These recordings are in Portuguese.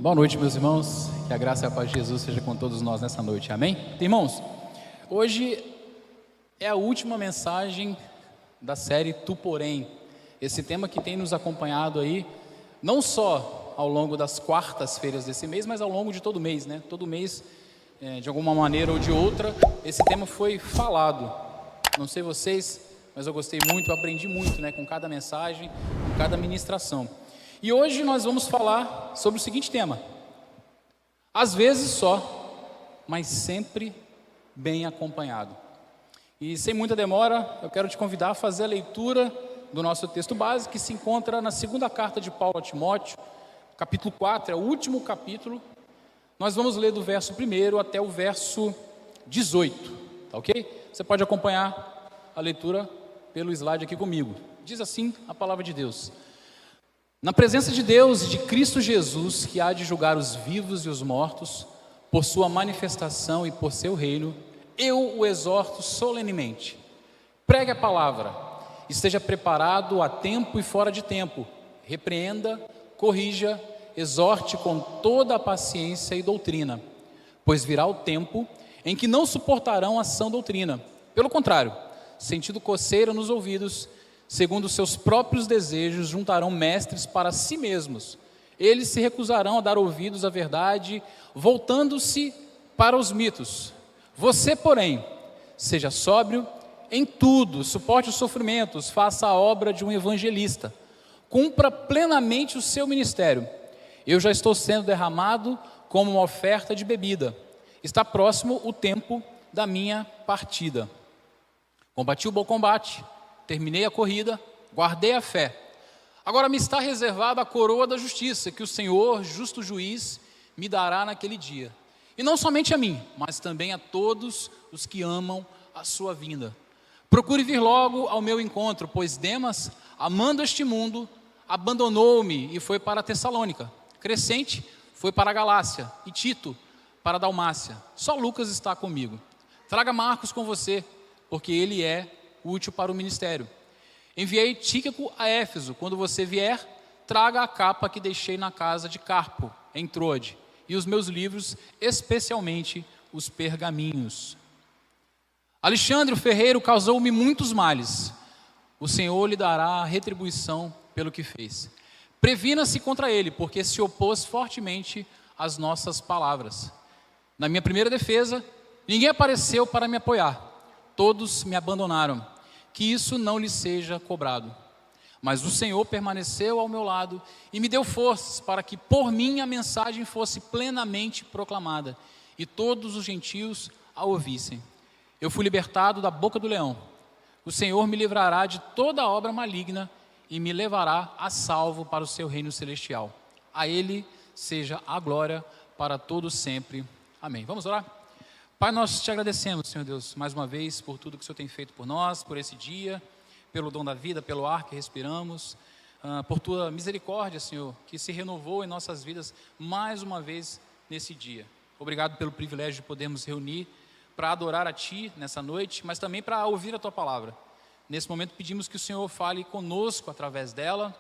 Boa noite, meus irmãos, que a graça e a paz de Jesus seja com todos nós nessa noite, amém? Irmãos, hoje é a última mensagem da série Tu Porém, esse tema que tem nos acompanhado aí, não só ao longo das quartas-feiras desse mês, mas ao longo de todo o mês, né? Todo mês, de alguma maneira ou de outra, esse tema foi falado. Não sei vocês, mas eu gostei muito, eu aprendi muito, né? Com cada mensagem, com cada ministração. E hoje nós vamos falar sobre o seguinte tema: às vezes só, mas sempre bem acompanhado. E sem muita demora, eu quero te convidar a fazer a leitura do nosso texto base, que se encontra na segunda carta de Paulo a Timóteo, capítulo 4, é o último capítulo. Nós vamos ler do verso 1 até o verso 18, tá ok? Você pode acompanhar a leitura pelo slide aqui comigo. Diz assim a palavra de Deus: na presença de Deus e de Cristo Jesus, que há de julgar os vivos e os mortos, por sua manifestação e por seu reino, eu o exorto solenemente. Pregue a palavra, esteja preparado a tempo e fora de tempo, repreenda, corrija, exorte com toda a paciência e doutrina, pois virá o tempo em que não suportarão a sã doutrina. Pelo contrário, sentindo coceira nos ouvidos, segundo seus próprios desejos, juntarão mestres para si mesmos. Eles se recusarão a dar ouvidos à verdade, voltando-se para os mitos. Você, porém, seja sóbrio em tudo, suporte os sofrimentos, faça a obra de um evangelista, cumpra plenamente o seu ministério. Eu já estou sendo derramado como uma oferta de bebida. Está próximo o tempo da minha partida. Combati o bom combate, terminei a corrida, guardei a fé. Agora me está reservada a coroa da justiça, que o Senhor, justo juiz, me dará naquele dia. E não somente a mim, mas também a todos os que amam a sua vinda. Procure vir logo ao meu encontro, pois Demas, amando este mundo, abandonou-me e foi para a Tessalônica. Crescente foi para a Galácia e Tito para a Dalmácia. Só Lucas está comigo. Traga Marcos com você, porque ele é útil para o ministério. Enviei Tíquico a Éfeso. Quando você vier, traga a capa que deixei na casa de Carpo, em Troade, e os meus livros, especialmente os pergaminhos. Alexandre, o ferreiro, causou-me muitos males. O Senhor lhe dará a retribuição pelo que fez. Previna-se contra ele, porque se opôs fortemente às nossas palavras. Na minha primeira defesa, ninguém apareceu para me apoiar. Todos me abandonaram. Que isso não lhe seja cobrado. Mas o Senhor permaneceu ao meu lado e me deu forças para que por mim a mensagem fosse plenamente proclamada e todos os gentios a ouvissem. Eu fui libertado da boca do leão. O Senhor me livrará de toda obra maligna e me levará a salvo para o seu reino celestial. A Ele seja a glória para todos sempre. Amém. Vamos orar? Pai, nós te agradecemos, Senhor Deus, mais uma vez por tudo que o Senhor tem feito por nós, por esse dia, pelo dom da vida, pelo ar que respiramos, por tua misericórdia, Senhor, que se renovou em nossas vidas mais uma vez nesse dia. Obrigado pelo privilégio de podermos reunir para adorar a Ti nessa noite, mas também para ouvir a Tua palavra. Nesse momento pedimos que o Senhor fale conosco através dela,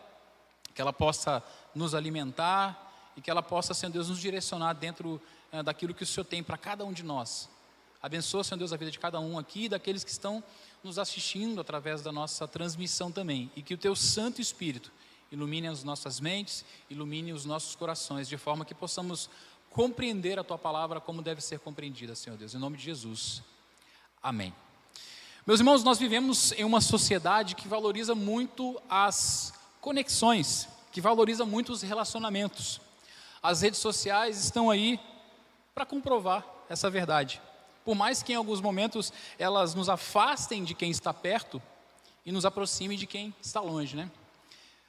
que ela possa nos alimentar e que ela possa, Senhor Deus, nos direcionar dentro daquilo que o Senhor tem para cada um de nós. Abençoa, Senhor Deus, a vida de cada um aqui e daqueles que estão nos assistindo através da nossa transmissão também. E que o Teu Santo Espírito ilumine as nossas mentes, ilumine os nossos corações, de forma que possamos compreender a Tua palavra como deve ser compreendida, Senhor Deus. Em nome de Jesus. Amém. Meus irmãos, nós vivemos em uma sociedade que valoriza muito as conexões, que valoriza muito os relacionamentos. As redes sociais estão aí para comprovar essa verdade. Por mais que em alguns momentos elas nos afastem de quem está perto e nos aproximem de quem está longe, né?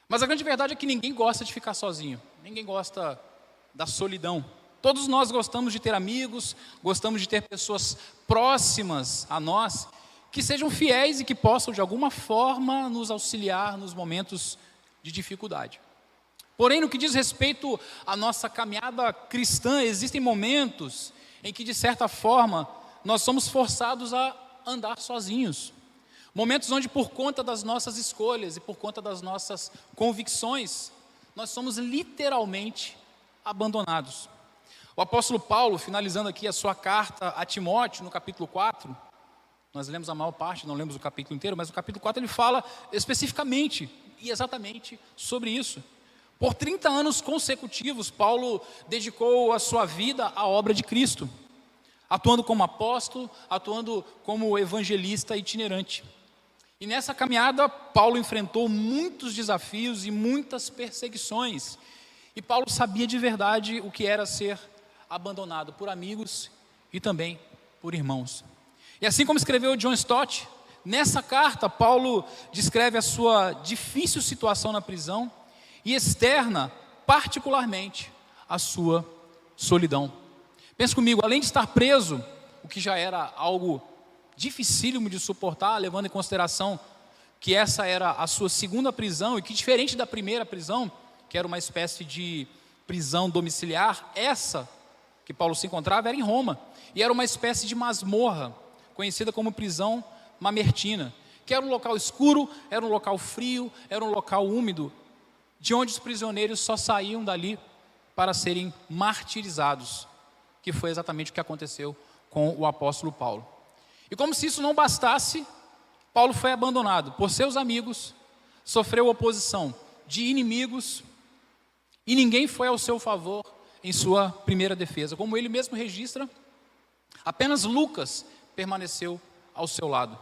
Mas a grande verdade é que ninguém gosta de ficar sozinho, ninguém gosta da solidão. Todos nós gostamos de ter amigos, gostamos de ter pessoas próximas a nós, que sejam fiéis e que possam de alguma forma nos auxiliar nos momentos de dificuldade. Porém, no que diz respeito à nossa caminhada cristã, existem momentos em que, de certa forma, nós somos forçados a andar sozinhos. Momentos onde, por conta das nossas escolhas e por conta das nossas convicções, nós somos literalmente abandonados. O apóstolo Paulo, finalizando aqui a sua carta a Timóteo, no capítulo 4, nós lemos a maior parte, não lemos o capítulo inteiro, mas no capítulo 4 ele fala especificamente e exatamente sobre isso. Por 30 anos consecutivos, Paulo dedicou a sua vida à obra de Cristo, atuando como apóstolo, atuando como evangelista itinerante. E nessa caminhada, Paulo enfrentou muitos desafios e muitas perseguições. E Paulo sabia de verdade o que era ser abandonado por amigos e também por irmãos. E assim como escreveu John Stott, nessa carta, Paulo descreve a sua difícil situação na prisão e externa, particularmente, a sua solidão. Pense comigo, além de estar preso, o que já era algo dificílimo de suportar, levando em consideração que essa era a sua segunda prisão e que, diferente da primeira prisão, que era uma espécie de prisão domiciliar, essa que Paulo se encontrava era em Roma, e era uma espécie de masmorra, conhecida como prisão mamertina, que era um local escuro, era um local frio, era um local úmido, de onde os prisioneiros só saíam dali para serem martirizados, que foi exatamente o que aconteceu com o apóstolo Paulo. E como se isso não bastasse, Paulo foi abandonado por seus amigos, sofreu oposição de inimigos, e ninguém foi ao seu favor em sua primeira defesa. Como ele mesmo registra, apenas Lucas permaneceu ao seu lado.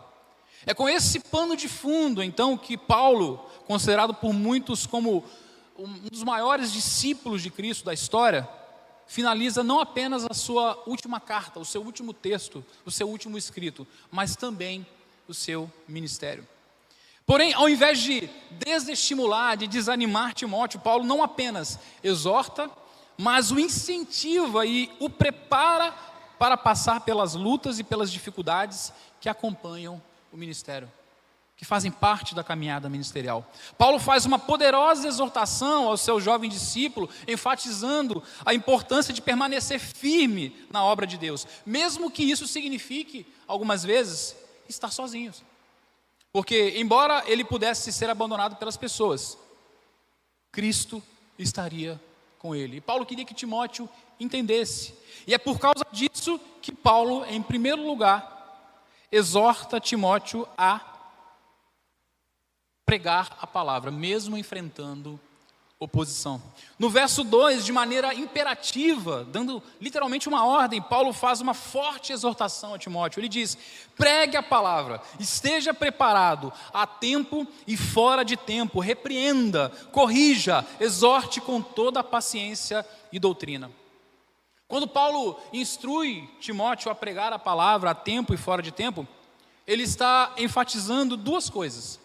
É com esse pano de fundo, então, que Paulo, considerado por muitos como um dos maiores discípulos de Cristo da história, finaliza não apenas a sua última carta, o seu último texto, o seu último escrito, mas também o seu ministério. Porém, ao invés de desestimular, de desanimar Timóteo, Paulo não apenas exorta, mas o incentiva e o prepara para passar pelas lutas e pelas dificuldades que acompanham o ministério, que fazem parte da caminhada ministerial. Paulo faz uma poderosa exortação ao seu jovem discípulo, enfatizando a importância de permanecer firme na obra de Deus, mesmo que isso signifique, algumas vezes, estar sozinhos. Porque, embora ele pudesse ser abandonado pelas pessoas, Cristo estaria com ele. E Paulo queria que Timóteo entendesse. E é por causa disso que Paulo, em primeiro lugar, exorta Timóteo a pregar a palavra, mesmo enfrentando oposição. No verso 2, de maneira imperativa, dando literalmente uma ordem, Paulo faz uma forte exortação a Timóteo. Ele diz: pregue a palavra, esteja preparado a tempo e fora de tempo, repreenda, corrija, exorte com toda a paciência e doutrina. Quando Paulo instrui Timóteo a pregar a palavra a tempo e fora de tempo, ele está enfatizando duas coisas.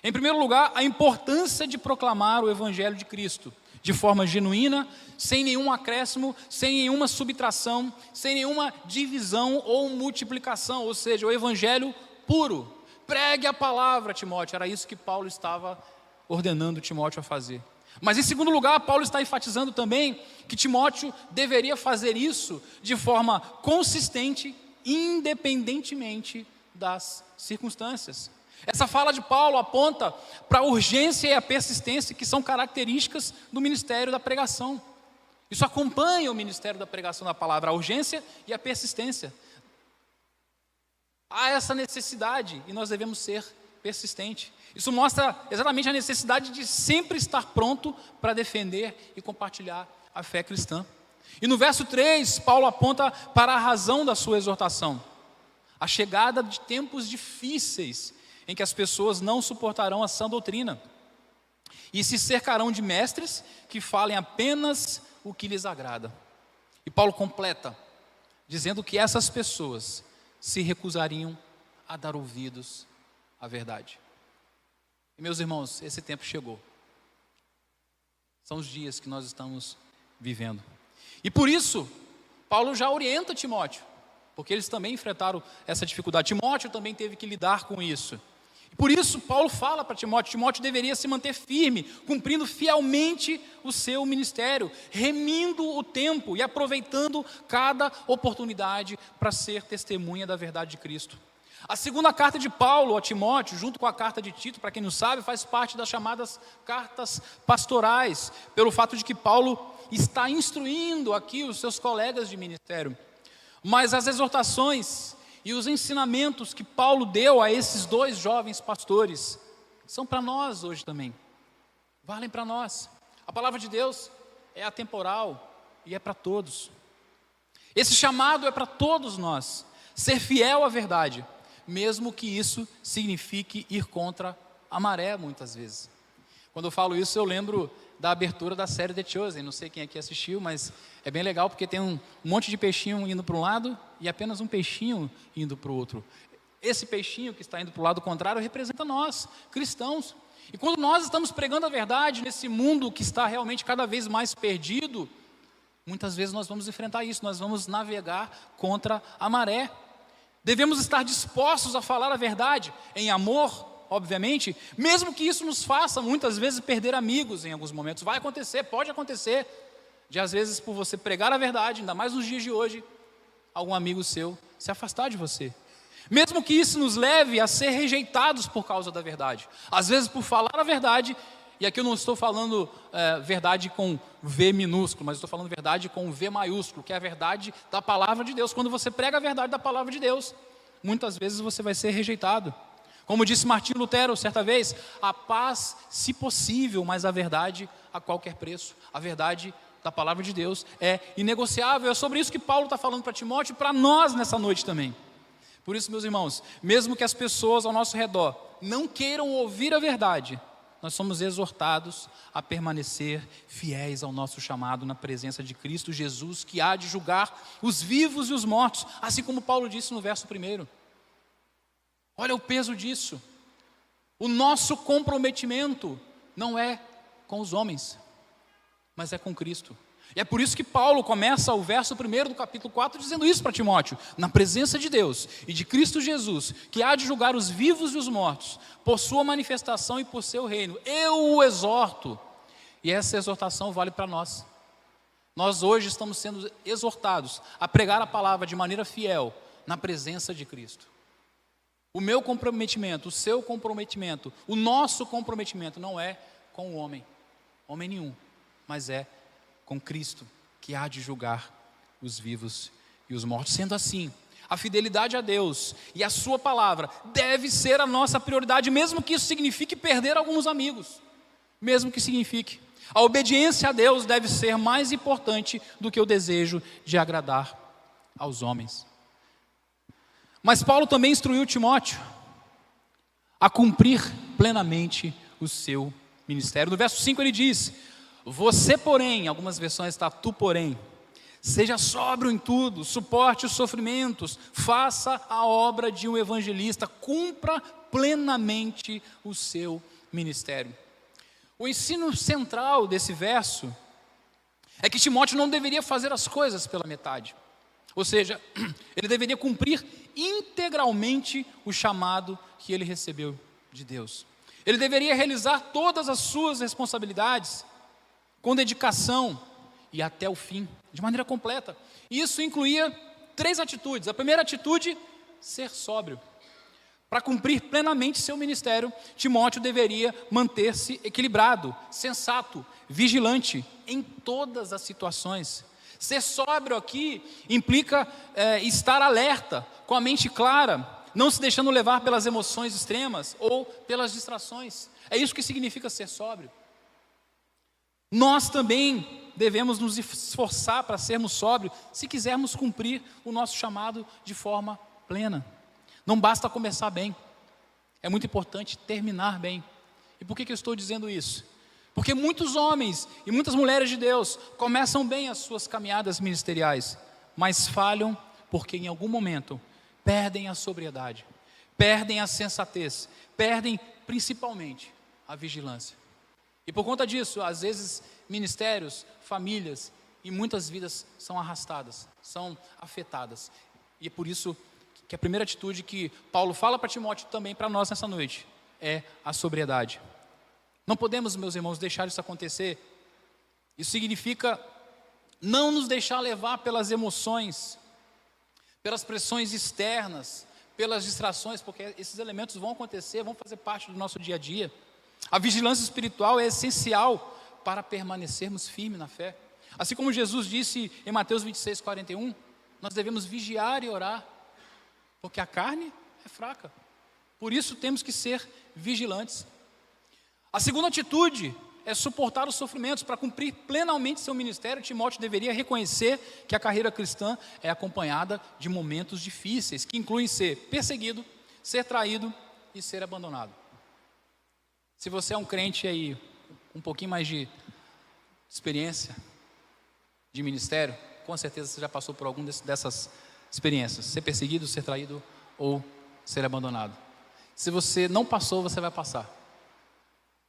Em primeiro lugar, a importância de proclamar o Evangelho de Cristo, de forma genuína, sem nenhum acréscimo, sem nenhuma subtração, sem nenhuma divisão ou multiplicação, ou seja, o Evangelho puro. Pregue a palavra, Timóteo, era isso que Paulo estava ordenando Timóteo a fazer. Mas em segundo lugar, Paulo está enfatizando também que Timóteo deveria fazer isso de forma consistente, independentemente das circunstâncias. Essa fala de Paulo aponta para a urgência e a persistência que são características do ministério da pregação. Isso acompanha o ministério da pregação da palavra, a urgência e a persistência. Há essa necessidade e nós devemos ser persistentes. Isso mostra exatamente a necessidade de sempre estar pronto para defender e compartilhar a fé cristã. E no verso 3, Paulo aponta para a razão da sua exortação: a chegada de tempos difíceis, em que as pessoas não suportarão a sã doutrina e se cercarão de mestres que falem apenas o que lhes agrada. E Paulo completa, dizendo que essas pessoas se recusariam a dar ouvidos à verdade. E meus irmãos, esse tempo chegou. São os dias que nós estamos vivendo. E por isso, Paulo já orienta Timóteo, porque eles também enfrentaram essa dificuldade. Timóteo também teve que lidar com isso. Por isso, Paulo fala para Timóteo: Timóteo deveria se manter firme, cumprindo fielmente o seu ministério, remindo o tempo e aproveitando cada oportunidade para ser testemunha da verdade de Cristo. A segunda carta de Paulo a Timóteo, junto com a carta de Tito, para quem não sabe, faz parte das chamadas cartas pastorais, pelo fato de que Paulo está instruindo aqui os seus colegas de ministério. Mas as exortações e os ensinamentos que Paulo deu a esses dois jovens pastores são para nós hoje também, valem para nós. A palavra de Deus é atemporal e é para todos. Esse chamado é para todos nós, ser fiel à verdade, mesmo que isso signifique ir contra a maré muitas vezes. Quando eu falo isso, eu lembro da abertura da série The Chosen. Não sei quem aqui assistiu, mas é bem legal porque tem um monte de peixinho indo para um lado e apenas um peixinho indo para o outro. Esse peixinho que está indo para o lado contrário representa nós, cristãos. E quando nós estamos pregando a verdade nesse mundo que está realmente cada vez mais perdido, muitas vezes nós vamos enfrentar isso, nós vamos navegar contra a maré. Devemos estar dispostos a falar a verdade em amor, obviamente, mesmo que isso nos faça muitas vezes perder amigos em alguns momentos. Vai acontecer, pode acontecer, de às vezes por você pregar a verdade, ainda mais nos dias de hoje, algum amigo seu se afastar de você. Mesmo que isso nos leve a ser rejeitados por causa da verdade. Às vezes por falar a verdade, e aqui eu não estou falando verdade com V minúsculo, mas estou falando verdade com V maiúsculo, que é a verdade da palavra de Deus. Quando você prega a verdade da palavra de Deus, muitas vezes você vai ser rejeitado. Como disse Martinho Lutero certa vez, a paz, se possível, mas a verdade a qualquer preço. A verdade da palavra de Deus é inegociável. É sobre isso que Paulo está falando para Timóteo e para nós nessa noite também. Por isso, meus irmãos, mesmo que as pessoas ao nosso redor não queiram ouvir a verdade, nós somos exortados a permanecer fiéis ao nosso chamado na presença de Cristo Jesus, que há de julgar os vivos e os mortos, assim como Paulo disse no verso 1. Olha o peso disso. O nosso comprometimento não é com os homens, mas é com Cristo. E é por isso que Paulo começa o verso 1 do capítulo 4 dizendo isso para Timóteo: na presença de Deus e de Cristo Jesus, que há de julgar os vivos e os mortos, por sua manifestação e por seu reino, eu o exorto. E essa exortação vale para nós. Nós hoje estamos sendo exortados a pregar a palavra de maneira fiel na presença de Cristo. O meu comprometimento, o seu comprometimento, o nosso comprometimento não é com o homem nenhum, mas é com Cristo, que há de julgar os vivos e os mortos. Sendo assim, a fidelidade a Deus e a sua palavra deve ser a nossa prioridade, mesmo que isso signifique perder alguns amigos, mesmo que signifique. A obediência a Deus deve ser mais importante do que o desejo de agradar aos homens. Mas Paulo também instruiu Timóteo a cumprir plenamente o seu ministério. No verso 5 ele diz: você, porém, em algumas versões está tu, porém, seja sóbrio em tudo, suporte os sofrimentos, faça a obra de um evangelista, cumpra plenamente o seu ministério. O ensino central desse verso é que Timóteo não deveria fazer as coisas pela metade. Ou seja, ele deveria cumprir integralmente o chamado que ele recebeu de Deus. Ele deveria realizar todas as suas responsabilidades com dedicação e até o fim, de maneira completa. Isso incluía 3 atitudes. A primeira atitude, ser sóbrio. Para cumprir plenamente seu ministério, Timóteo deveria manter-se equilibrado, sensato, vigilante em todas as situações. Ser sóbrio aqui implica estar alerta, com a mente clara, não se deixando levar pelas emoções extremas ou pelas distrações. É isso que significa ser sóbrio. Nós também devemos nos esforçar para sermos sóbrios, se quisermos cumprir o nosso chamado de forma plena. Não basta começar bem, é muito importante terminar bem. E por que eu estou dizendo isso? Porque muitos homens e muitas mulheres de Deus começam bem as suas caminhadas ministeriais, mas falham porque em algum momento perdem a sobriedade, perdem a sensatez, perdem principalmente a vigilância. E por conta disso, às vezes, ministérios, famílias e muitas vidas são arrastadas, são afetadas. E é por isso que a primeira atitude que Paulo fala para Timóteo também para nós nessa noite é a sobriedade. Não podemos, meus irmãos, deixar isso acontecer. Isso significa não nos deixar levar pelas emoções, pelas pressões externas, pelas distrações, porque esses elementos vão acontecer, vão fazer parte do nosso dia a dia. A vigilância espiritual é essencial para permanecermos firmes na fé. Assim como Jesus disse em Mateus 26:41, nós devemos vigiar e orar, porque a carne é fraca. Por isso temos que ser vigilantes. A segunda atitude é suportar os sofrimentos. Para cumprir plenamente seu ministério, Timóteo deveria reconhecer que a carreira cristã é acompanhada de momentos difíceis, que incluem ser perseguido, ser traído e ser abandonado. Se você é um crente aí, um pouquinho mais de experiência de ministério, com certeza você já passou por alguma dessas experiências, ser perseguido, ser traído ou ser abandonado. Se você não passou, você vai passar.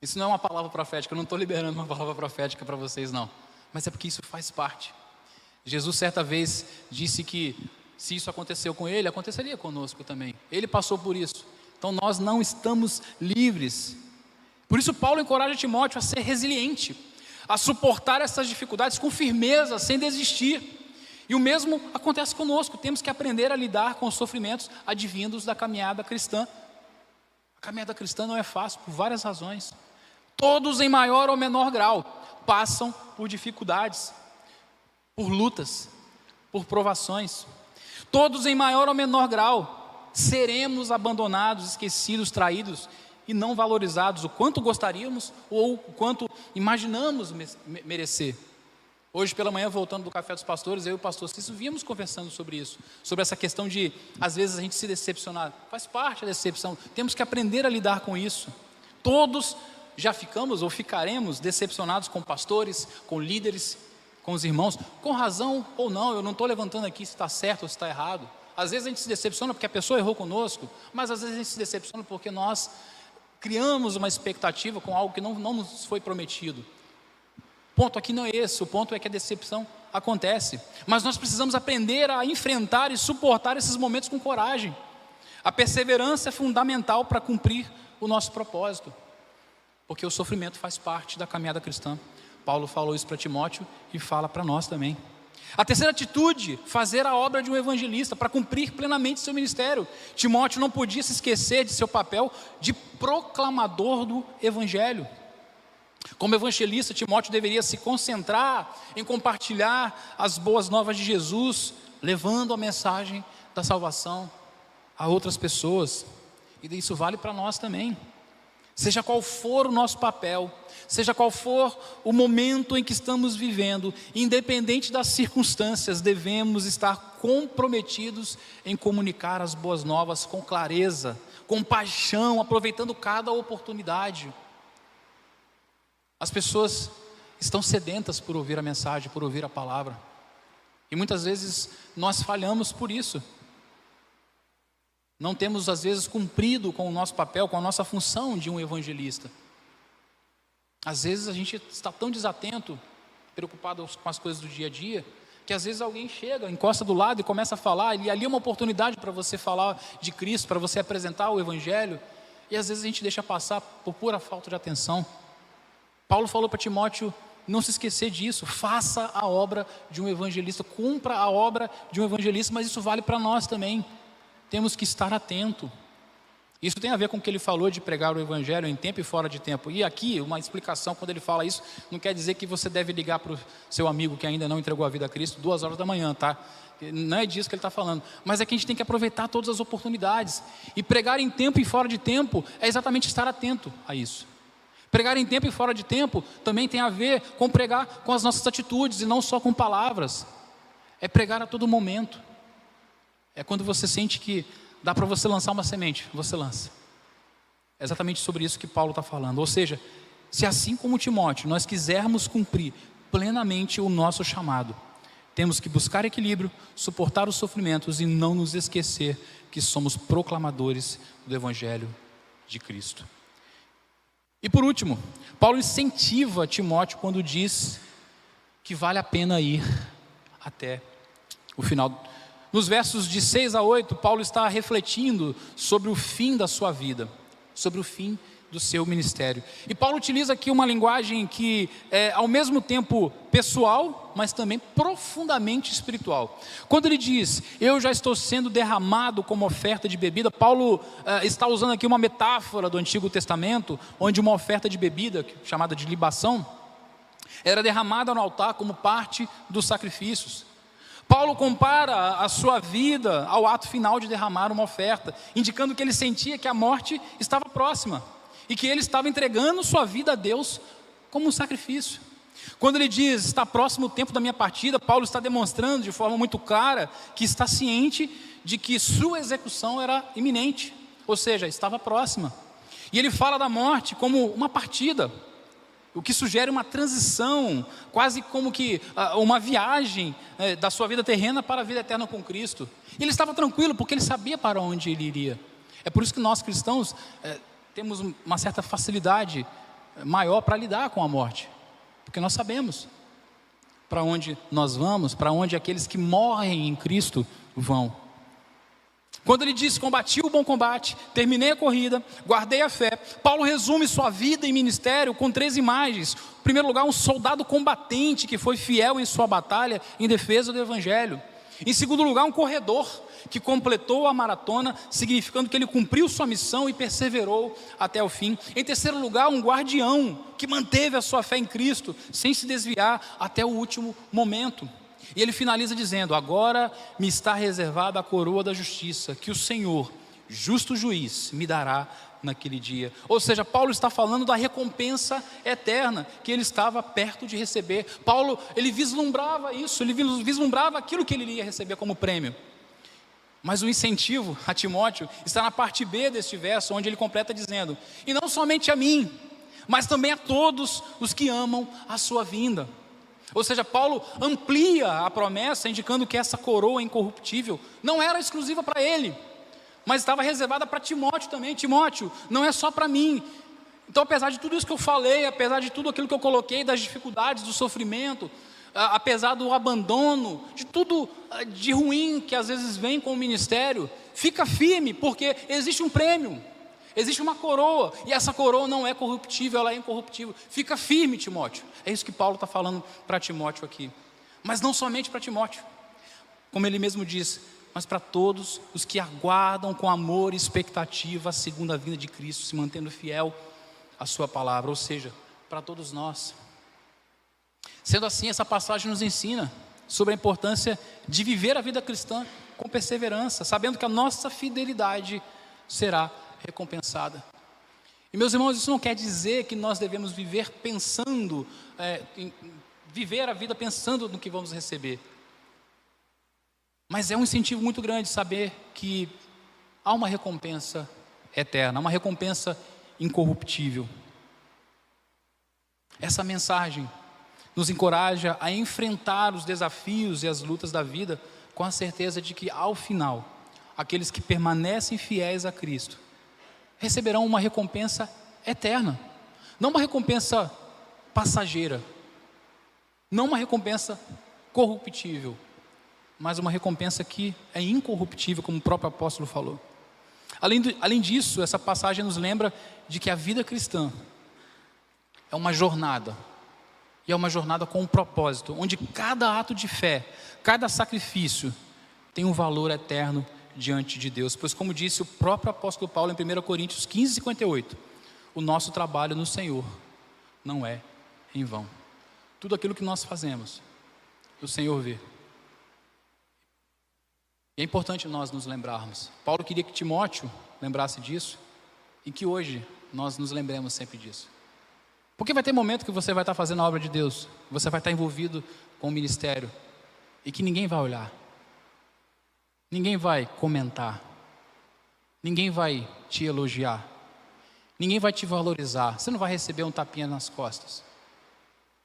Isso não é uma palavra profética, eu não estou liberando uma palavra profética para vocês não, mas é porque isso faz parte. Jesus certa vez disse que se isso aconteceu com ele, aconteceria conosco também. Ele passou por isso, então nós não estamos livres. Por isso Paulo encoraja Timóteo a ser resiliente, a suportar essas dificuldades com firmeza, sem desistir. E o mesmo acontece conosco, temos que aprender a lidar com os sofrimentos advindos da caminhada cristã. A caminhada cristã não é fácil por várias razões. Todos em maior ou menor grau passam por dificuldades, por lutas, por provações. Todos em maior ou menor grau seremos abandonados, esquecidos, traídos e não valorizados o quanto gostaríamos ou o quanto imaginamos merecer. Hoje pela manhã, voltando do Café dos Pastores, eu e o pastor Cícero viemos conversando sobre isso, sobre essa questão de, às vezes, a gente se decepcionar. Faz parte da decepção, temos que aprender a lidar com isso. Todos já ficamos ou ficaremos decepcionados com pastores, com líderes, com os irmãos, com razão ou não. Eu não estou levantando aqui se está certo ou se está errado. Às vezes a gente se decepciona porque a pessoa errou conosco, mas às vezes a gente se decepciona porque nós criamos uma expectativa com algo que não nos foi prometido. O ponto aqui não é esse, o ponto é que a decepção acontece, mas nós precisamos aprender a enfrentar e suportar esses momentos com coragem. A perseverança é fundamental para cumprir o nosso propósito, porque o sofrimento faz parte da caminhada cristã. Paulo falou isso para Timóteo e fala para nós também. A terceira atitude, fazer a obra de um evangelista para cumprir plenamente seu ministério. Timóteo não podia se esquecer de seu papel de proclamador do evangelho. Como evangelista, Timóteo deveria se concentrar em compartilhar as boas novas de Jesus, levando a mensagem da salvação a outras pessoas. E isso vale para nós também. Seja qual for o nosso papel, seja qual for o momento em que estamos vivendo, independente das circunstâncias, devemos estar comprometidos em comunicar as boas novas com clareza, com paixão, aproveitando cada oportunidade. As pessoas estão sedentas por ouvir a mensagem, por ouvir a palavra. E muitas vezes nós falhamos por isso. Não temos às vezes cumprido com o nosso papel, com a nossa função de um evangelista. Às vezes a gente está tão desatento, preocupado com as coisas do dia a dia, que às vezes alguém chega, encosta do lado e começa a falar, e ali é uma oportunidade para você falar de Cristo, para você apresentar o evangelho, e às vezes a gente deixa passar por pura falta de atenção. Paulo falou para Timóteo não se esquecer disso, faça a obra de um evangelista, cumpra a obra de um evangelista, mas isso vale para nós também, temos que estar atento. Isso tem a ver com o que ele falou de pregar o evangelho em tempo e fora de tempo, e aqui uma explicação, quando ele fala isso, não quer dizer que você deve ligar para o seu amigo que ainda não entregou a vida a Cristo 2 horas da manhã, tá? Não é disso que ele está falando, mas é que a gente tem que aproveitar todas as oportunidades, e pregar em tempo e fora de tempo é exatamente estar atento a isso. Pregar em tempo e fora de tempo também tem a ver com pregar com as nossas atitudes e não só com palavras. É pregar a todo momento. É quando você sente que dá para você lançar uma semente, você lança. É exatamente sobre isso que Paulo está falando. Ou seja, se assim como Timóteo nós quisermos cumprir plenamente o nosso chamado, temos que buscar equilíbrio, suportar os sofrimentos e não nos esquecer que somos proclamadores do Evangelho de Cristo. E por último, Paulo incentiva Timóteo quando diz que vale a pena ir até o final. Nos versos de 6 a 8, Paulo está refletindo sobre o fim da sua vida, sobre o fim do seu ministério. E Paulo utiliza aqui uma linguagem que é ao mesmo tempo pessoal, mas também profundamente espiritual. Quando ele diz, eu já estou sendo derramado como oferta de bebida, Paulo está usando aqui uma metáfora do Antigo Testamento, onde uma oferta de bebida, chamada de libação, era derramada no altar como parte dos sacrifícios. Paulo compara a sua vida ao ato final de derramar uma oferta, indicando que ele sentia que a morte estava próxima e que ele estava entregando sua vida a Deus como um sacrifício. Quando ele diz, está próximo o tempo da minha partida, Paulo está demonstrando de forma muito clara que está ciente de que sua execução era iminente, ou seja, estava próxima. E ele fala da morte como uma partida, o que sugere uma transição, quase como que uma viagem da sua vida terrena para a vida eterna com Cristo. E ele estava tranquilo porque ele sabia para onde ele iria. É por isso que nós cristãos temos uma certa facilidade maior para lidar com a morte, porque nós sabemos para onde nós vamos, para onde aqueles que morrem em Cristo vão. Quando ele diz, combati o bom combate, terminei a corrida, guardei a fé, Paulo resume sua vida e ministério com 3 imagens. Em primeiro lugar, um soldado combatente que foi fiel em sua batalha em defesa do Evangelho. Em segundo lugar, um corredor que completou a maratona, significando que ele cumpriu sua missão e perseverou até o fim. Em terceiro lugar, um guardião que manteve a sua fé em Cristo, sem se desviar até o último momento. E ele finaliza dizendo, agora me está reservada a coroa da justiça, que o Senhor, justo juiz, me dará naquele dia. Ou seja, Paulo está falando da recompensa eterna, que ele estava perto de receber. Paulo, ele vislumbrava isso, ele vislumbrava aquilo que ele iria receber como prêmio. Mas o incentivo a Timóteo está na parte B deste verso, onde ele completa dizendo, e não somente a mim, mas também a todos os que amam a sua vinda. Ou seja, Paulo amplia a promessa, indicando que essa coroa incorruptível não era exclusiva para ele, mas estava reservada para Timóteo também. Timóteo, não é só para mim. Então, apesar de tudo isso que eu falei, apesar de tudo aquilo que eu coloquei, das dificuldades, do sofrimento, apesar do abandono, de tudo de ruim que às vezes vem com o ministério, fica firme, porque existe um prêmio, existe uma coroa, e essa coroa não é corruptível, ela é incorruptível. Fica firme, Timóteo. É isso que Paulo está falando para Timóteo aqui. Mas não somente para Timóteo, como ele mesmo diz, mas para todos os que aguardam com amor e expectativa a segunda vinda de Cristo, se mantendo fiel à sua palavra, ou seja, para todos nós. Sendo assim, essa passagem nos ensina sobre a importância de viver a vida cristã com perseverança, sabendo que a nossa fidelidade será recompensada. E meus irmãos, isso não quer dizer que nós devemos viver pensando, viver a vida pensando no que vamos receber. Mas é um incentivo muito grande saber que há uma recompensa eterna, uma recompensa incorruptível. Essa mensagem nos encoraja a enfrentar os desafios e as lutas da vida com a certeza de que ao final, aqueles que permanecem fiéis a Cristo receberão uma recompensa eterna, não uma recompensa passageira, não uma recompensa corruptível, mas uma recompensa que é incorruptível, como o próprio apóstolo falou. Além disso, essa passagem nos lembra de que a vida cristã é uma jornada, e é uma jornada com um propósito, onde cada ato de fé, cada sacrifício tem um valor eterno diante de Deus, pois como disse o próprio apóstolo Paulo em 1 Coríntios 15:58, o nosso trabalho no Senhor não é em vão. Tudo aquilo que nós fazemos, o Senhor vê. E é importante nós nos lembrarmos. Paulo queria que Timóteo lembrasse disso, e que hoje nós nos lembremos sempre disso. Porque vai ter momento que você vai estar fazendo a obra de Deus, você vai estar envolvido com o ministério, e que ninguém vai olhar, ninguém vai comentar, ninguém vai te elogiar, ninguém vai te valorizar, você não vai receber um tapinha nas costas.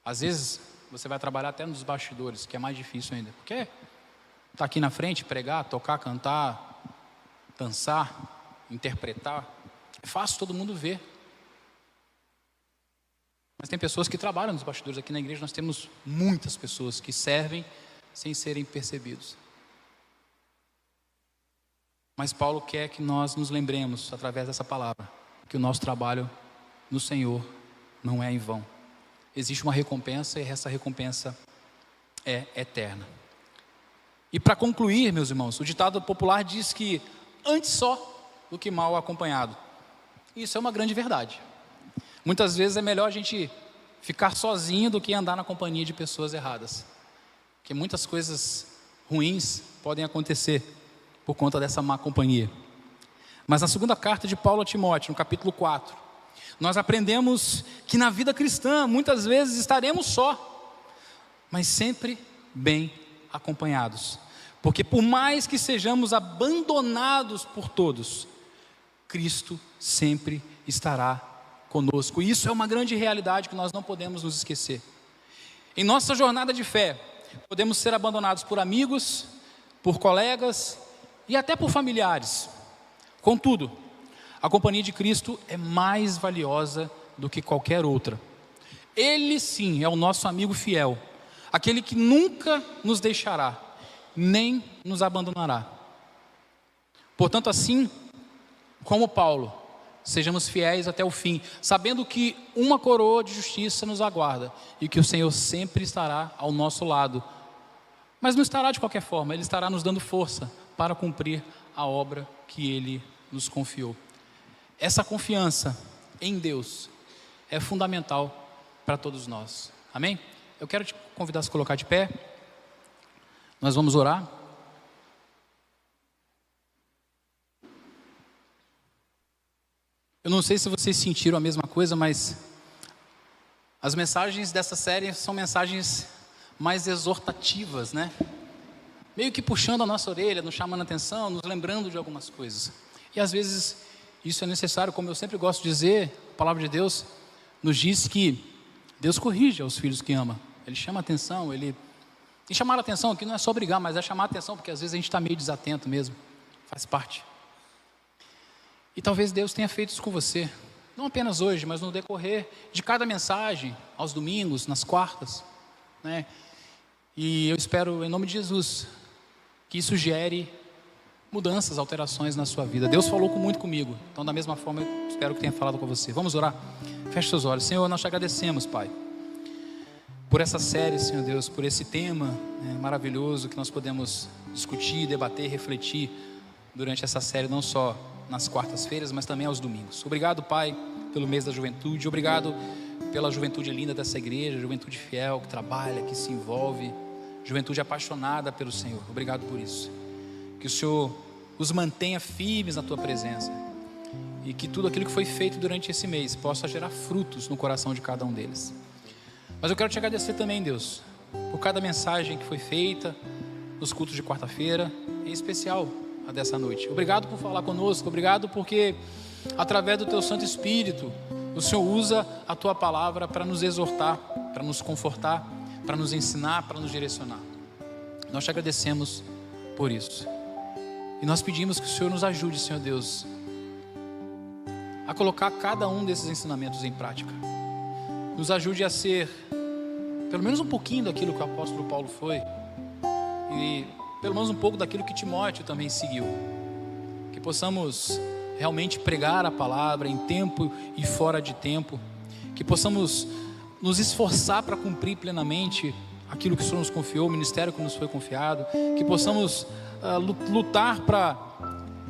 Às vezes você vai trabalhar até nos bastidores, que é mais difícil ainda, porque está aqui na frente, pregar, tocar, cantar, dançar, interpretar, é fácil todo mundo ver. Mas tem pessoas que trabalham nos bastidores. Aqui na igreja nós temos muitas pessoas que servem sem serem percebidos. Mas Paulo quer que nós nos lembremos, através dessa palavra, que o nosso trabalho no Senhor não é em vão. Existe uma recompensa, e essa recompensa é eterna. E para concluir, meus irmãos, o ditado popular diz que antes só do que mal acompanhado. Isso é uma grande verdade. Muitas vezes é melhor a gente ficar sozinho do que andar na companhia de pessoas erradas. Porque muitas coisas ruins podem acontecer por conta dessa má companhia. Mas na segunda carta de Paulo a Timóteo, no capítulo 4, nós aprendemos que na vida cristã, muitas vezes estaremos só, mas sempre bem acompanhados. Porque por mais que sejamos abandonados por todos, Cristo sempre estará conosco. E isso é uma grande realidade que nós não podemos nos esquecer. Em nossa jornada de fé, podemos ser abandonados por amigos, por colegas e até por familiares. Contudo, a companhia de Cristo é mais valiosa do que qualquer outra. Ele sim é o nosso amigo fiel, aquele que nunca nos deixará, nem nos abandonará. Portanto, assim como Paulo, sejamos fiéis até o fim, sabendo que uma coroa de justiça nos aguarda e que o Senhor sempre estará ao nosso lado. Mas não estará de qualquer forma, Ele estará nos dando força para cumprir a obra que Ele nos confiou. Essa confiança em Deus é fundamental para todos nós. Amém? Eu quero te convidar a se colocar de pé. Nós vamos orar. Eu não sei se vocês sentiram a mesma coisa, mas as mensagens dessa série são mensagens mais exortativas, né? Meio que puxando a nossa orelha, nos chamando a atenção, nos lembrando de algumas coisas. E às vezes isso é necessário, como eu sempre gosto de dizer, a palavra de Deus nos diz que Deus corrige aos filhos que ama. Ele chama a atenção, E chamar a atenção aqui não é só brigar, mas é chamar a atenção, porque às vezes a gente está meio desatento mesmo, faz parte. E talvez Deus tenha feito isso com você, não apenas hoje, mas no decorrer de cada mensagem, aos domingos, nas quartas, né? E eu espero, em nome de Jesus, que isso gere mudanças, alterações na sua vida. Deus falou muito comigo, então da mesma forma eu espero que tenha falado com você. Vamos orar? Feche seus olhos. Senhor, nós te agradecemos, Pai, por essa série, Senhor Deus, por esse tema maravilhoso que nós podemos discutir, debater, refletir durante essa série, não só nas quartas-feiras, mas também aos domingos. Obrigado, Pai, pelo mês da juventude. Obrigado pela juventude linda dessa igreja, juventude fiel, que trabalha, que se envolve, juventude apaixonada pelo Senhor. Obrigado por isso. Que o Senhor os mantenha firmes na Tua presença e que tudo aquilo que foi feito durante esse mês possa gerar frutos no coração de cada um deles. Mas eu quero te agradecer também, Deus, por cada mensagem que foi feita nos cultos de quarta-feira, em especial a dessa noite. Obrigado por falar conosco, obrigado porque através do Teu Santo Espírito o Senhor usa a Tua palavra para nos exortar, para nos confortar, para nos ensinar, para nos direcionar. Nós te agradecemos por isso. E nós pedimos que o Senhor nos ajude, Senhor Deus, a colocar cada um desses ensinamentos em prática. Nos ajude a ser pelo menos um pouquinho daquilo que o apóstolo Paulo foi, e pelo menos um pouco daquilo que Timóteo também seguiu. Que possamos realmente pregar a palavra em tempo e fora de tempo. Que possamos nos esforçar para cumprir plenamente aquilo que o Senhor nos confiou, o ministério que nos foi confiado. Que possamos lutar para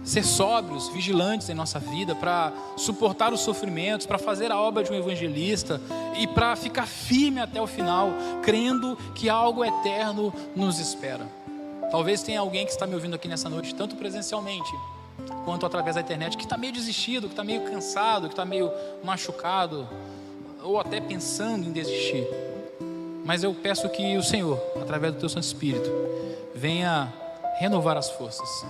ser sóbrios, vigilantes em nossa vida, para suportar os sofrimentos, para fazer a obra de um evangelista e para ficar firme até o final, crendo que algo eterno nos espera. Talvez tenha alguém que está me ouvindo aqui nessa noite, tanto presencialmente quanto através da internet, que está meio desistido, que está meio cansado, que está meio machucado, ou até pensando em desistir. Mas eu peço que o Senhor, através do Teu Santo Espírito, venha renovar as forças,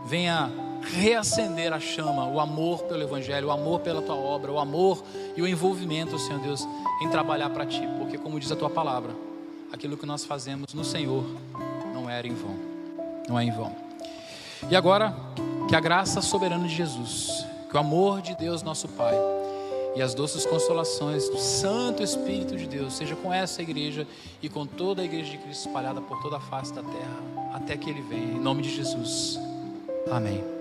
venha reacender a chama, o amor pelo Evangelho, o amor pela Tua obra, o amor e o envolvimento, Senhor Deus, em trabalhar para Ti, porque como diz a Tua palavra, aquilo que nós fazemos no Senhor não é em vão, não é em vão. E agora, que a graça soberana de Jesus, que o amor de Deus nosso Pai e as doces consolações do Santo Espírito de Deus seja com essa igreja e com toda a igreja de Cristo espalhada por toda a face da terra, até que Ele venha, em nome de Jesus, amém.